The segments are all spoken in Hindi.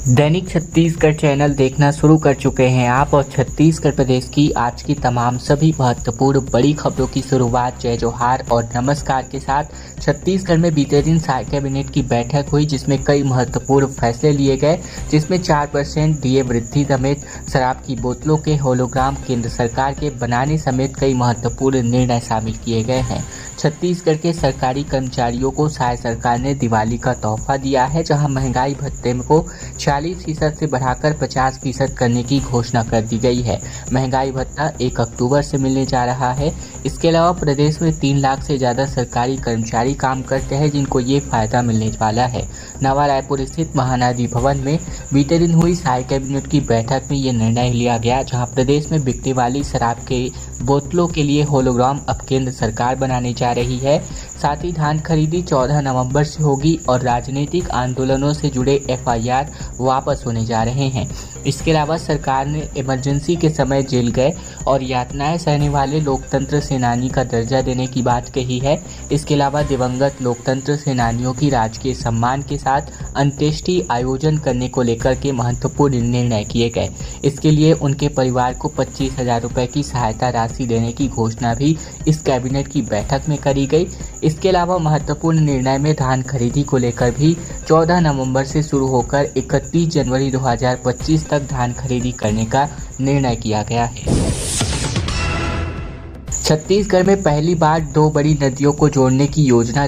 दैनिक छत्तीसगढ़ चैनल देखना शुरू कर चुके हैं आप और छत्तीसगढ़ प्रदेश की आज की तमाम सभी महत्वपूर्ण बड़ी खबरों की शुरुआत जय जोहार और नमस्कार के साथ। छत्तीसगढ़ में बीते दिन कैबिनेट की बैठक हुई जिसमें कई महत्वपूर्ण फैसले लिए गए, जिसमें 4% डीए वृद्धि समेत शराब की बोतलों के होलोग्राम केंद्र सरकार के बनाने समेत कई महत्वपूर्ण निर्णय शामिल किए गए हैं। छत्तीसगढ़ के सरकारी कर्मचारियों को साय सरकार ने दिवाली का तोहफा दिया है, जहां महंगाई भत्ते को 40% से बढ़ाकर 50% करने की घोषणा कर दी गई है। महंगाई भत्ता 1 अक्टूबर से मिलने जा रहा है। इसके अलावा प्रदेश में 3 लाख से ज़्यादा सरकारी कर्मचारी काम करते हैं जिनको ये फायदा मिलने वाला है। नवा रायपुर स्थित महानदी भवन में बीते दिन हुई साय कैबिनेट की बैठक में ये निर्णय लिया गया, जहां प्रदेश में बिकने वाली शराब के बोतलों के लिए होलोग्राम अब केंद्र सरकार बनाने जा रही है। साथ ही धान खरीदी 14 नवंबर से होगी और राजनीतिक आंदोलनों से जुड़े एफआईआर वापस होने जा रहे हैं। इसके अलावा सरकार ने इमरजेंसी के समय जेल गए और यातनाएं सहने वाले लोकतंत्र सेनानी का दर्जा देने की बात कही है। इसके अलावा दिवंगत लोकतंत्र सेनानियों की राजकीय सम्मान के साथ अंत्येष्टि आयोजन करने को लेकर के महत्वपूर्ण निर्णय किए गए। इसके लिए उनके परिवार को 25,000 रुपये की सहायता राशि देने की घोषणा भी इस कैबिनेट की बैठक में करी गई। इसके अलावा महत्वपूर्ण निर्णय में धान खरीदी को लेकर भी 14 नवंबर से शुरू होकर 31 जनवरी 2025 तक धान खरीदी करने का निर्णय किया गया है। छत्तीसगढ़ में पहली बार 2 बड़ी नदियों को जोड़ने की योजना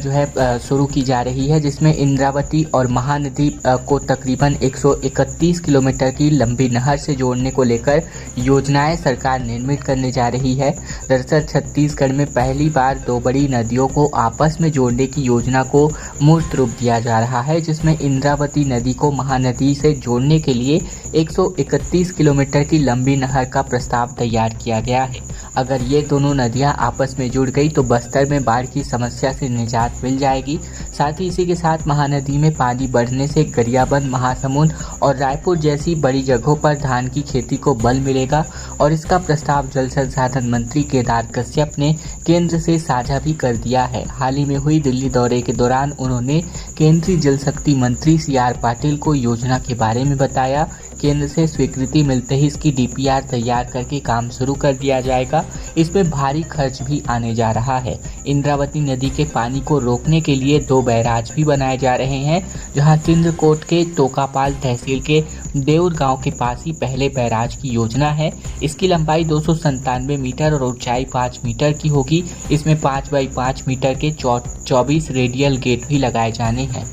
शुरू की जा रही है, जिसमें इंद्रावती और महानदी को तकरीबन 131 किलोमीटर की लंबी नहर से जोड़ने को लेकर योजनाएं सरकार निर्मित करने जा रही है। दरअसल छत्तीसगढ़ में पहली बार 2 बड़ी नदियों को आपस में जोड़ने की योजना को मूर्त रूप दिया जा रहा है, जिसमें इंद्रावती नदी को महानदी से जोड़ने के लिए 131 किलोमीटर की लंबी नहर का प्रस्ताव तैयार किया गया है। अगर ये दोनों नदियां आपस में जुड़ गई तो बस्तर में बाढ़ की समस्या से निजात मिल जाएगी। साथ ही इसी के साथ महानदी में पानी बढ़ने से गरियाबंद, महासमुंद और रायपुर जैसी बड़ी जगहों पर धान की खेती को बल मिलेगा और इसका प्रस्ताव जल संसाधन मंत्री केदार कश्यप ने केंद्र से साझा भी कर दिया है। हाल ही में हुई दिल्ली दौरे के दौरान उन्होंने केंद्रीय जल शक्ति मंत्री CR पाटिल को योजना के बारे में बताया। केंद्र से स्वीकृति मिलते ही इसकी DPR तैयार करके काम शुरू कर दिया जाएगा। इसमें भारी खर्च भी आने जा रहा है। इंद्रावती नदी के पानी को रोकने के लिए 2 बैराज भी बनाए जा रहे हैं, जहां चिंद्रकोट के तोकापाल तहसील के देउर गांव के पास ही पहले बैराज की योजना है। इसकी लंबाई 297 मीटर और ऊंचाई 5 मीटर की होगी। इसमें 5 बाई 5 मीटर के 24 रेडियल गेट भी लगाए जाने हैं।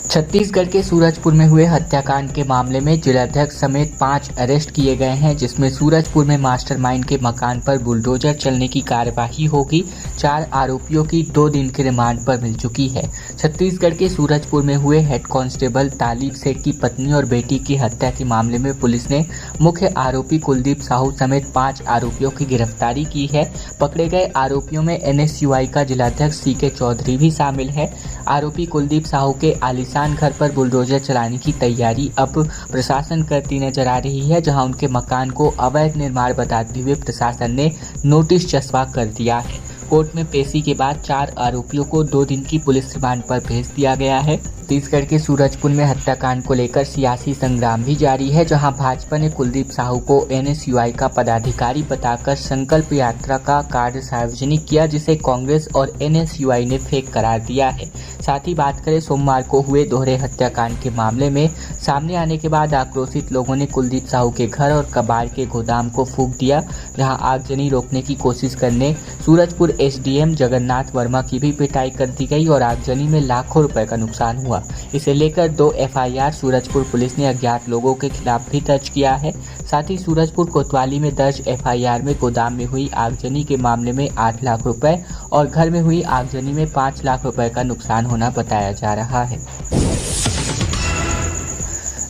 छत्तीसगढ़ के सूरजपुर में हुए हत्याकांड के मामले में जिलाध्यक्ष समेत 5 अरेस्ट किए गए हैं, जिसमें सूरजपुर में मास्टरमाइंड के मकान पर बुलडोजर चलने की कार्यवाही होगी। 4 आरोपियों की 2 दिन के रिमांड पर मिल चुकी है। छत्तीसगढ़ के सूरजपुर में हुए हेड कांस्टेबल तालिब सेठ की पत्नी और बेटी की हत्या के मामले में पुलिस ने मुख्य आरोपी कुलदीप साहू समेत 5 आरोपियों की गिरफ्तारी की है। पकड़े गए आरोपियों में NSUI का जिलाध्यक्ष CK चौधरी भी शामिल है। आरोपी कुलदीप साहू के आलीशान घर पर बुलडोजर चलाने की तैयारी अब प्रशासन करती नजर आ रही है, जहां उनके मकान को अवैध निर्माण बताते हुए प्रशासन ने नोटिस चस्पा कर दिया है। कोर्ट में पेशी के बाद 4 आरोपियों को 2 दिन की पुलिस रिमांड पर भेज दिया गया है। छत्तीसगढ़ के सूरजपुर में हत्याकांड को लेकर सियासी संग्राम भी जारी है, जहां भाजपा ने कुलदीप साहू को NSUI का पदाधिकारी बताकर संकल्प यात्रा का कार्ड सार्वजनिक किया, जिसे कांग्रेस और NSUI ने फेक करार दिया है। साथ ही बात करें सोमवार को हुए दोहरे हत्याकांड के मामले में सामने आने के बाद आक्रोशित लोगों ने कुलदीप साहू के घर और कबाड़ के गोदाम को फूंक दिया, जहां आगजनी रोकने की कोशिश करने सूरजपुर SDM जगन्नाथ वर्मा की भी पिटाई कर दी गई और आगजनी में लाखों रुपए का नुकसान हुआ। इसे लेकर 2 FIR सूरजपुर पुलिस ने अज्ञात लोगों के खिलाफ भी दर्ज किया है। साथ ही सूरजपुर कोतवाली में दर्ज FIR में गोदाम में हुई आगजनी के मामले में 8 लाख रुपए और घर में हुई आगजनी में 5 लाख रुपए का नुकसान होना बताया जा रहा है।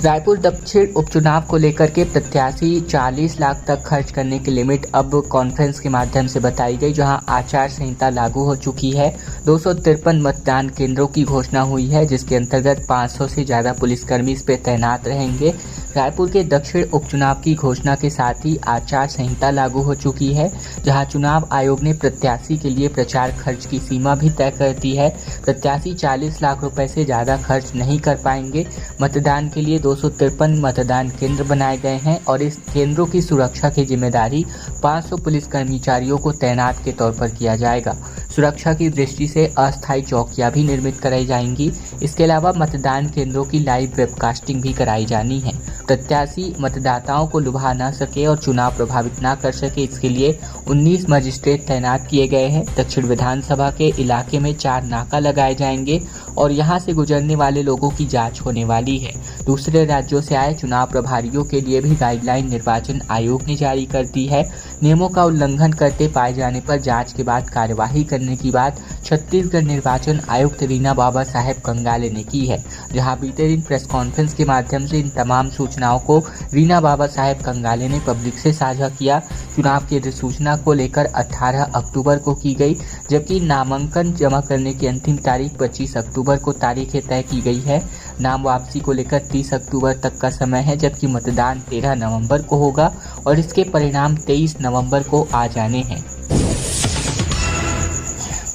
रायपुर दक्षिण उपचुनाव को लेकर के प्रत्याशी 40 लाख तक खर्च करने की लिमिट अब कॉन्फ्रेंस के माध्यम से बताई गई, जहां आचार संहिता लागू हो चुकी है। 253 मतदान केंद्रों की घोषणा हुई है, जिसके अंतर्गत 500 से ज़्यादा पुलिसकर्मी इस पर तैनात रहेंगे। रायपुर के दक्षिण उपचुनाव की घोषणा के साथ ही आचार संहिता लागू हो चुकी है, जहां चुनाव आयोग ने प्रत्याशी के लिए प्रचार खर्च की सीमा भी तय कर दी है। प्रत्याशी 40 लाख रुपए से ज़्यादा खर्च नहीं कर पाएंगे। मतदान के लिए 253 मतदान केंद्र बनाए गए हैं और इस केंद्रों की सुरक्षा की जिम्मेदारी 500 पुलिस कर्मचारियों को तैनात के तौर पर किया जाएगा। सुरक्षा की दृष्टि से अस्थायी चौकियां भी निर्मित कराई जाएंगी। इसके अलावा मतदान केंद्रों की लाइव वेबकास्टिंग भी कराई जानी है। प्रत्याशी मतदाताओं को लुभा न सके और चुनाव प्रभावित न कर सके, इसके लिए 19 मजिस्ट्रेट तैनात किए गए हैं। दक्षिण विधानसभा के इलाके में 4 नाका लगाए जाएंगे और यहां से गुजरने वाले लोगों की जांच होने वाली है। दूसरे राज्यों से आए चुनाव प्रभारियों के लिए भी गाइडलाइन निर्वाचन आयोग ने जारी कर दी है। नियमों का उल्लंघन करते पाए जाने पर जांच के बाद कार्यवाही करने की बात छत्तीसगढ़ निर्वाचन आयुक्त रीना बाबा साहेब कंगाले ने की है, जहां बीते दिन प्रेस कॉन्फ्रेंस के माध्यम से इन तमाम सूचनाओं को रीना बाबा साहेब कंगाले ने पब्लिक से साझा किया। चुनाव की अधिसूचना को लेकर 18 अक्टूबर को की गई, जबकि नामांकन जमा करने की अंतिम तारीख 25 अक्टूबर को तारीखें तय की गई है। नाम वापसी को लेकर 30 अक्टूबर तक का समय है, जबकि मतदान 13 नवंबर को होगा और इसके परिणाम 23 नवंबर को आ जाने हैं।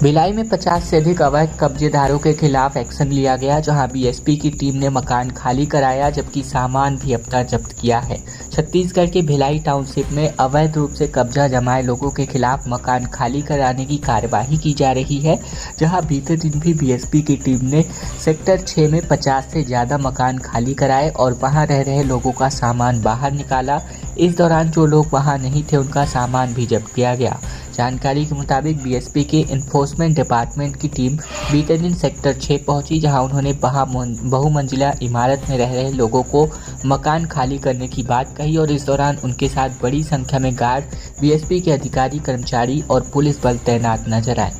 भिलाई में 50 से अधिक अवैध कब्जेदारों के खिलाफ एक्शन लिया गया, जहां बीएसपी की टीम ने मकान खाली कराया, जबकि सामान भी अब तक जब्त किया है। छत्तीसगढ़ के भिलाई टाउनशिप में अवैध रूप से कब्जा जमाए लोगों के खिलाफ मकान खाली कराने की कार्यवाही की जा रही है, जहां बीते दिन भी बीएसपी की टीम ने सेक्टर 6 में 50 से ज़्यादा मकान खाली कराए और वहां रह रहे लोगों का सामान बाहर निकाला। इस दौरान जो लोग वहां नहीं थे उनका सामान भी जब्त किया गया। जानकारी के मुताबिक बीएसपी के इन्फोर्समेंट डिपार्टमेंट की टीम बीते दिन सेक्टर 6 पहुंची, जहां उन्होंने बहुमंजिला इमारत में रह रहे लोगों को मकान खाली करने की बात कही और इस दौरान उनके साथ बड़ी संख्या में गार्ड, बीएसपी के अधिकारी, कर्मचारी और पुलिस बल तैनात नजर आए।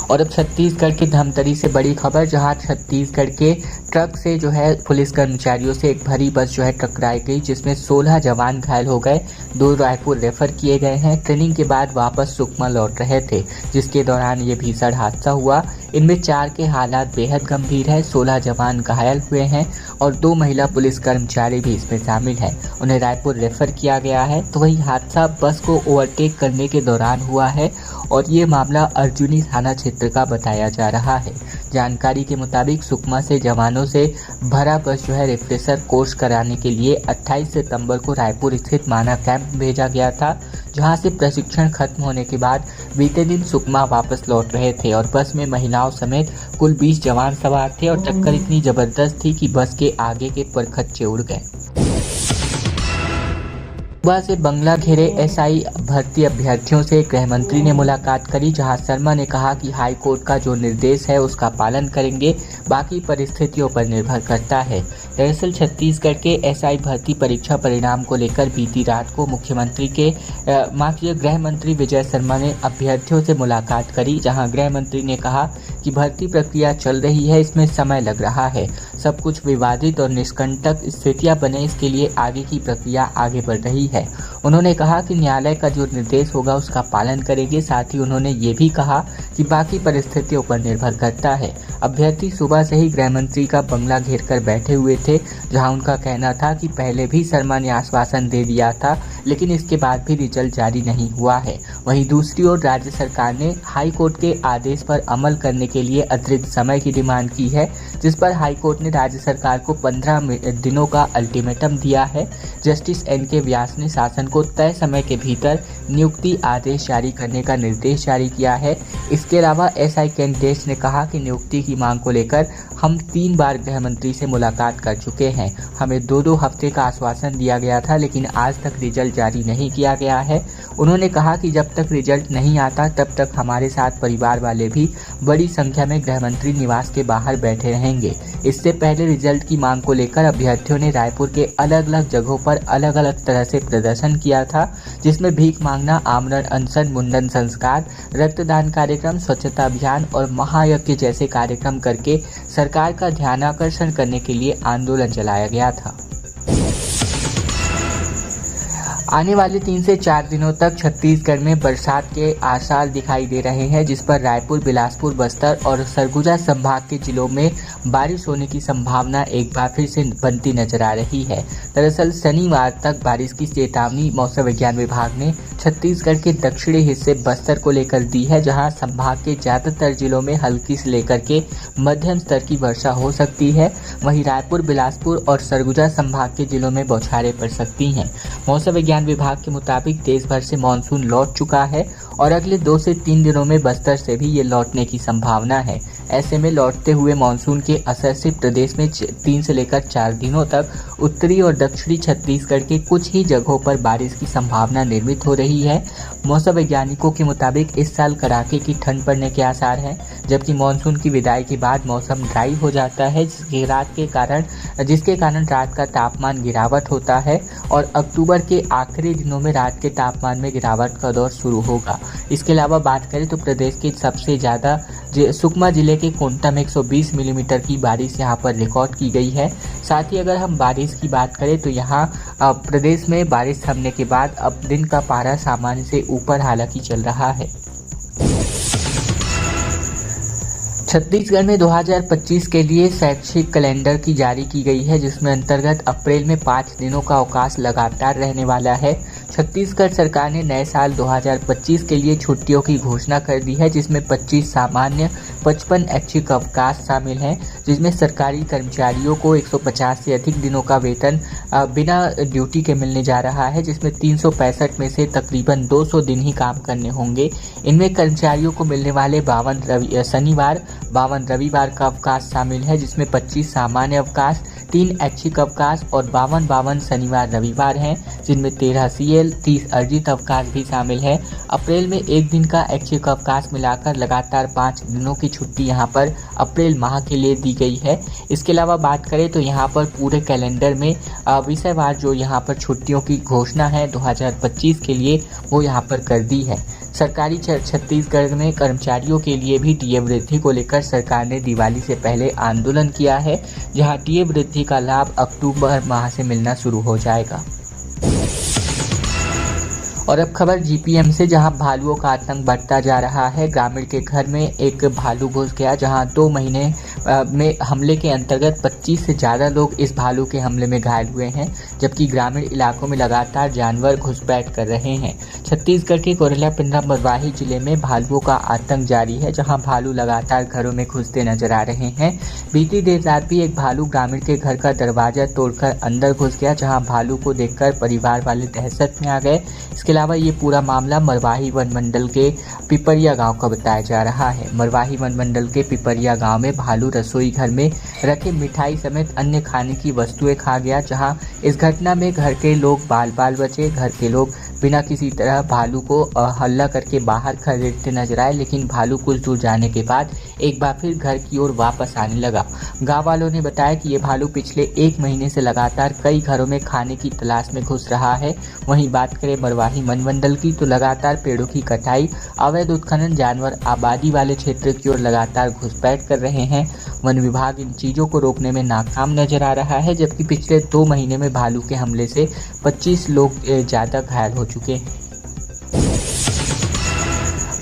और अब छत्तीसगढ़ की धमतरी से बड़ी खबर, जहां छत्तीसगढ़ के ट्रक से पुलिस कर्मचारियों से एक भरी बस टकराई गई, जिसमें 16 जवान घायल हो गए। 2 रायपुर रेफर किए गए हैं। ट्रेनिंग के बाद वापस सुकमा लौट रहे थे, जिसके दौरान ये भीषण हादसा हुआ। इनमें 4 के हालात बेहद गंभीर है। 16 जवान घायल हुए हैं और 2 महिला पुलिस कर्मचारी भी इसमें शामिल है। उन्हें रायपुर रेफर किया गया है। तो वही हादसा बस को ओवरटेक करने के दौरान हुआ है और ये मामला अर्जुनी थाना क्षेत्र का बताया जा रहा है। जानकारी के मुताबिक सुकमा से जवानों से भरा बस रिफ्रेशर कोर्स कराने के लिए 28 सितंबर को रायपुर स्थित माना कैंप भेजा गया था, जहां से प्रशिक्षण खत्म होने के बाद बीते दिन सुकमा वापस लौट रहे थे और बस में महिलाओं समेत कुल 20 जवान सवार थे और टक्कर इतनी जबरदस्त थी कि बस के आगे के परखच्चे उड़ गए। सुबह से बंगला घेरे एसआई भर्ती अभ्यर्थियों से गृह मंत्री ने मुलाकात करी, जहां शर्मा ने कहा कि हाई कोर्ट का जो निर्देश है उसका पालन करेंगे, बाकी परिस्थितियों पर निर्भर करता है। दरअसल छत्तीसगढ़ के एसआई भर्ती परीक्षा परिणाम को लेकर बीती रात को गृह मंत्री विजय शर्मा ने अभ्यर्थियों से मुलाकात करी, जहां गृह मंत्री ने कहा कि भर्ती प्रक्रिया चल रही है, इसमें समय लग रहा है, सब कुछ विवादित और निष्कंटक स्थितियां बने, इसके लिए आगे की प्रक्रिया आगे बढ़ रही है। उन्होंने कहा कि न्यायालय का जो निर्देश होगा उसका पालन करेंगे। साथ ही उन्होंने ये भी कहा कि बाकी परिस्थितियों पर निर्भर करता है। अभ्यर्थी सुबह से ही गृह मंत्री का बंगला घेर कर बैठे हुए थे, जहां उनका कहना था कि पहले भी शर्मा ने आश्वासन दे दिया था, लेकिन इसके बाद भी रिजल्ट जारी नहीं हुआ है। वहीं दूसरी ओर राज्य सरकार ने हाई कोर्ट के आदेश पर अमल करने के लिए अतिरिक्त समय की डिमांड की है, जिस पर हाई कोर्ट ने राज्य सरकार को 15 दिनों का अल्टीमेटम दिया है। Justice NK. व्यास ने शासन को तय समय के भीतर नियुक्ति आदेश जारी करने का निर्देश जारी किया है। इसके अलावा एसआई कैंडिडेट्स ने कहा कि नियुक्ति की मांग को लेकर हम 3 बार गृह मंत्री से मुलाकात कर चुके हैं। हमें 2-2 हफ्ते का आश्वासन दिया गया था, लेकिन आज तक रिजल्ट जारी नहीं किया गया है। उन्होंने कहा कि जब तक रिजल्ट नहीं आता तब तक हमारे साथ परिवार वाले भी बड़ी संख्या में गृह मंत्री निवास के बाहर बैठे रहेंगे। इससे पहले रिजल्ट की मांग को लेकर अभ्यर्थियों ने रायपुर के अलग अलग जगहों पर अलग अलग तरह से प्रदर्शन किया था, जिसमें भीख मांगना, आमरण अनशन, मुंडन संस्कार, रक्तदान कार्यक्रम, स्वच्छता अभियान और महायज्ञ जैसे कार्यक्रम करके सरकार का ध्यानाकर्षण करने के लिए आंदोलन चलाया गया था। आने वाले 3 से 4 दिनों तक छत्तीसगढ़ में बरसात के आसार दिखाई दे रहे हैं, जिस पर रायपुर, बिलासपुर, बस्तर और सरगुजा संभाग के जिलों में बारिश होने की संभावना एक बार फिर से बनती नजर आ रही है। दरअसल शनिवार तक बारिश की चेतावनी मौसम विज्ञान विभाग ने छत्तीसगढ़ के दक्षिणी हिस्से बस्तर को लेकर दी है, जहां संभाग के ज्यादातर जिलों में हल्की से लेकर के मध्यम स्तर की वर्षा हो सकती है। वहीं रायपुर, बिलासपुर और सरगुजा संभाग के जिलों में बौछारें पड़ सकती हैं। मौसम विज्ञान विभाग के मुताबिक देश भर से मानसून लौट चुका है और अगले 2 से 3 दिनों में बस्तर से भी ये लौटने की संभावना है। ऐसे में लौटते हुए मानसून के असर से प्रदेश में 3 से लेकर 4 दिनों तक उत्तरी और दक्षिणी छत्तीसगढ़ के कुछ ही जगहों पर बारिश की संभावना निर्मित हो रही है। मौसम वैज्ञानिकों के मुताबिक इस साल कड़ाके की ठंड पड़ने के आसार हैं, जबकि मानसून की विदाई के बाद मौसम ड्राई हो जाता है, जिसके कारण रात का तापमान गिरावट होता है और अक्टूबर के आखिरी दिनों में रात के तापमान में गिरावट का दौर शुरू होगा। इसके अलावा बात करें तो प्रदेश के सबसे ज़्यादा सुकमा जिले के कोंटा में 120 मिलीमीटर की बारिश यहाँ पर रिकॉर्ड की गई है। साथ ही अगर हम बारिश की बात करें तो यहाँ प्रदेश में बारिश थमने के बाद अब दिन का पारा सामान्य से ऊपर हालांकि चल रहा है। छत्तीसगढ़ में 2025 के लिए शैक्षिक कैलेंडर की जारी की गई है, जिसमें अंतर्गत अप्रैल में 5 दिनों का अवकाश लगातार रहने वाला है। छत्तीसगढ़ सरकार ने नए साल 2025 के लिए छुट्टियों की घोषणा कर दी है, जिसमें 25 सामान्य, 55 ऐच्छिक अवकाश शामिल हैं, जिसमें सरकारी कर्मचारियों को 150 से अधिक दिनों का वेतन बिना ड्यूटी के मिलने जा रहा है, जिसमें 365 में से तकरीबन 200 दिन ही काम करने होंगे। इनमें कर्मचारियों को मिलने वाले 52 शनिवार, 52 रविवार का अवकाश शामिल है, जिसमें 25 सामान्य अवकाश, 3 ऐच्छिक अवकाश और 52 शनिवार रविवार हैं, जिनमें 13 CL, 30 अर्जित अवकाश भी शामिल है। अप्रैल में 1 दिन का ऐच्छिक अवकाश मिलाकर लगातार 5 दिनों की छुट्टी यहाँ पर अप्रैल माह के लिए दी गई है। इसके अलावा बात करें तो यहाँ पर पूरे कैलेंडर में विषयवार जो यहाँ पर छुट्टियों की घोषणा है 2025 के लिए वो यहाँ पर कर दी है। सरकारी छत्तीसगढ़ में कर्मचारियों के लिए भी डीए वृद्धि को लेकर सरकार ने दिवाली से पहले आंदोलन किया है, जहां डीए वृद्धि का लाभ अक्टूबर माह से मिलना शुरू हो जाएगा। और अब खबर जीपीएम से, जहां भालुओं का आतंक बढ़ता जा रहा है। ग्रामीण के घर में एक भालू घुस गया, जहां 2 महीने में हमले के अंतर्गत 25 से ज़्यादा लोग इस भालू के हमले में घायल हुए हैं, जबकि ग्रामीण इलाकों में लगातार जानवर घुसपैठ कर रहे हैं। छत्तीसगढ़ के कोरला पिंडरा मरवाही जिले में भालुओं का आतंक जारी है, जहां भालू लगातार घरों में घुसते नजर आ रहे हैं। बीती देर रात भी एक भालू ग्रामीण के घर का दरवाजा तोड़कर अंदर घुस गया, जहां भालू को देखकर परिवार वाले दहशत में आ गए। इसके अलावा ये पूरा मामला मरवाही वन मंडल के पिपरिया गांव का बताया जा रहा है। मरवाही वन मंडल के पिपरिया गांव में भालू रसोई घर में रखे मिठाई समेत अन्य खाने की वस्तुएं खा गया, जहां इस घटना में घर के लोग बाल बचे। घर के लोग बिना किसी तरह भालू को हल्ला करके बाहर खदेड़ते नजर आए, लेकिन भालू कुछ दूर जाने के बाद एक बार फिर घर की ओर वापस आने लगा। गांव वालों ने बताया कि ये भालू पिछले 1 महीने से लगातार कई घरों में खाने की तलाश में घुस रहा है। वहीं बात करें मरवाही वन मंडल की, तो लगातार पेड़ों की कटाई, अवैध उत्खनन, जानवर आबादी वाले क्षेत्र की ओर लगातार घुसपैठ कर रहे हैं। वन विभाग इन चीज़ों को रोकने में नाकाम नजर आ रहा है, जबकि पिछले 2 महीने में भालू के हमले से 25 लोग ज़्यादा घायल हो चुके हैं।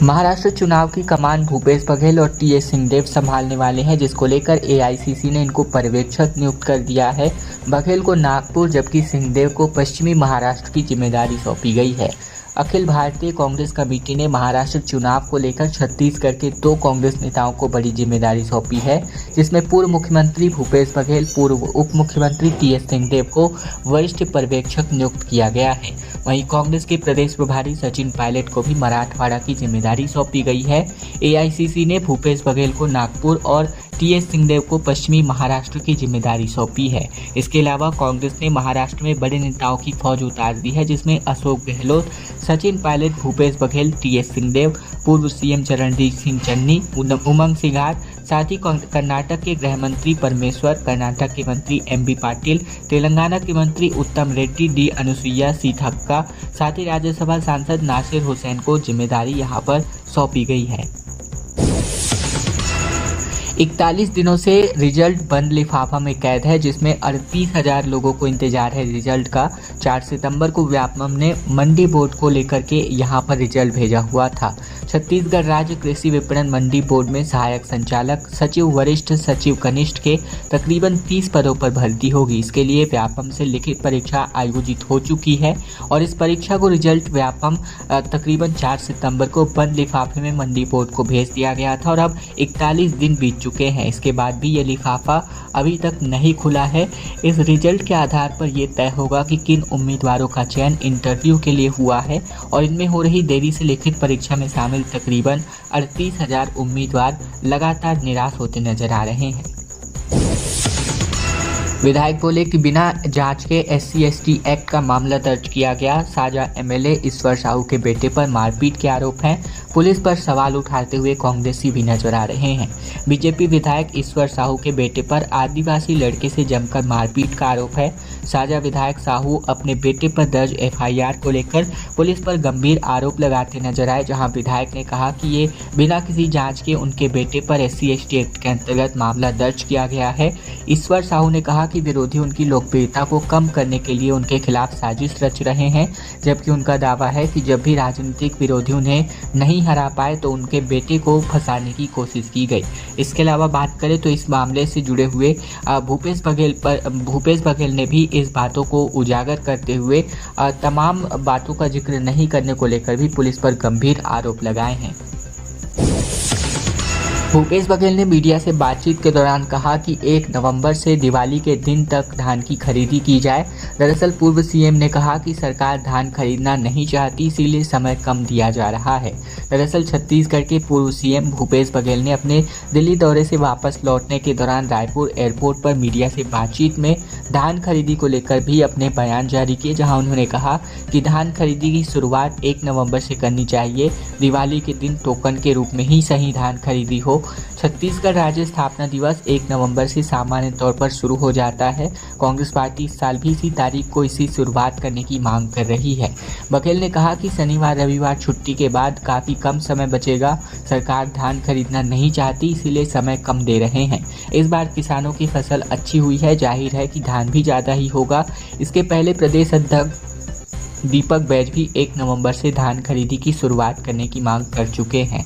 महाराष्ट्र चुनाव की कमान भूपेश बघेल और टीएस सिंहदेव संभालने वाले हैं, जिसको लेकर एआईसीसी ने इनको पर्यवेक्षक नियुक्त कर दिया है। बघेल को नागपुर जबकि सिंहदेव को पश्चिमी महाराष्ट्र की जिम्मेदारी सौंपी गई है। अखिल भारतीय कांग्रेस कमेटी ने महाराष्ट्र चुनाव को लेकर छत्तीसगढ़ के 2 कांग्रेस नेताओं को बड़ी जिम्मेदारी सौंपी है, जिसमें पूर्व मुख्यमंत्री भूपेश बघेल, पूर्व उप मुख्यमंत्री टीएस सिंहदेव को वरिष्ठ पर्यवेक्षक नियुक्त किया गया है। वहीं कांग्रेस के प्रदेश प्रभारी सचिन पायलट को भी मराठवाड़ा की जिम्मेदारी सौंपी गई है। एआईसीसी ने भूपेश बघेल को नागपुर और टीएस सिंहदेव को पश्चिमी महाराष्ट्र की जिम्मेदारी सौंपी है। इसके अलावा कांग्रेस ने महाराष्ट्र में बड़े नेताओं की फौज उतार दी है, जिसमें अशोक गहलोत, सचिन पायलट, भूपेश बघेल, टीएस सिंहदेव, पूर्व सीएम चरणजीत सिंह चन्नी, उमंग सिंघार, साथ ही कर्नाटक के गृह मंत्री परमेश्वर, कर्नाटक के मंत्री एमबी पाटिल, तेलंगाना के मंत्री उत्तम रेड्डी, डी अनुसुईया सीथक्का, साथ ही राज्यसभा सांसद नासिर हुसैन को जिम्मेदारी यहां पर सौंपी गई है। 41 दिनों से रिजल्ट बंद लिफाफा में कैद है, जिसमें 38,000 लोगों को इंतजार है रिजल्ट का। 4 सितंबर को व्यापमं ने मंडी बोर्ड को लेकर के यहां पर रिजल्ट भेजा हुआ था। छत्तीसगढ़ राज्य कृषि विपणन मंडी बोर्ड में सहायक संचालक, सचिव, वरिष्ठ सचिव कनिष्ठ के तकरीबन 30 पदों पर भर्ती होगी। इसके लिए व्यापमं से लिखित परीक्षा आयोजित हो चुकी है और इस परीक्षा को रिजल्ट व्यापमं तकरीबन 4 सितंबर को बंद लिफाफे में मंडी बोर्ड को भेज दिया गया था और अब 41 दिन बीत चुके हैं। इसके बाद भी ये लिफाफा अभी तक नहीं खुला है। इस रिजल्ट के आधार पर यह तय होगा कि किन उम्मीदवारों का चयन इंटरव्यू के लिए हुआ है और इनमें हो रही देरी से लिखित परीक्षा में शामिल तकरीबन 38,000 उम्मीदवार लगातार निराश होते नजर आ रहे हैं। विधायक बोले कि बिना जांच के SC/ST एक्ट का मामला दर्ज किया गया। साजा MLA ईश्वर साहू के बेटे पर मारपीट के आरोप हैं। पुलिस पर सवाल उठाते हुए कांग्रेसी भी नजर आ रहे हैं। बीजेपी विधायक ईश्वर साहू के बेटे पर आदिवासी लड़के से जमकर मारपीट का आरोप है। साजा विधायक साहू अपने बेटे पर दर्ज FIR को लेकर पुलिस पर गंभीर आरोप लगाते नजर आए, जहां विधायक ने कहा कि ये बिना किसी जांच के उनके बेटे पर SC/ST एक्ट के अंतर्गत मामला दर्ज किया गया है। ईश्वर साहू ने कहा कि विरोधी उनकी लोकप्रियता को कम करने के लिए उनके खिलाफ साजिश रच रहे हैं, जबकि उनका दावा है कि जब भी राजनीतिक विरोधी उन्हें नहीं हरा पाए तो उनके बेटे को फंसाने की कोशिश की गई। इसके अलावा बात करें तो इस मामले से जुड़े हुए भूपेश बघेल ने भी इस बातों को उजागर करते हुए तमाम बातों का जिक्र नहीं करने को लेकर भी पुलिस पर गंभीर आरोप लगाए हैं। भूपेश बघेल ने मीडिया से बातचीत के दौरान कहा कि 1 नवंबर से दिवाली के दिन तक धान की खरीदी की जाए। दरअसल पूर्व CM ने कहा कि सरकार धान खरीदना नहीं चाहती, इसीलिए समय कम दिया जा रहा है। दरअसल छत्तीसगढ़ के पूर्व CM भूपेश बघेल ने अपने दिल्ली दौरे से वापस लौटने के दौरान रायपुर एयरपोर्ट पर मीडिया से बातचीत में धान खरीदी को लेकर भी अपने बयान जारी किए, जहां उन्होंने कहा कि धान खरीदी की शुरुआत 1 नवंबर से करनी चाहिए। दिवाली के दिन टोकन के रूप में ही सही धान खरीदी हो। छत्तीसगढ़ राज्य स्थापना दिवस 1 नवंबर से सामान्य तौर पर शुरू हो जाता है। कांग्रेस पार्टी इस साल भी इसी तारीख को इसी शुरुआत करने की मांग कर रही है। बघेल ने कहा कि शनिवार रविवार छुट्टी के बाद काफ़ी कम समय बचेगा। सरकार धान खरीदना नहीं चाहती, इसीलिए समय कम दे रहे हैं। इस बार किसानों की फसल अच्छी हुई है, जाहिर है कि धान भी ज़्यादा ही होगा। इसके पहले प्रदेश अध्यक्ष दीपक बैज भी 1 नवंबर से धान खरीदी की शुरुआत करने की मांग कर चुके हैं।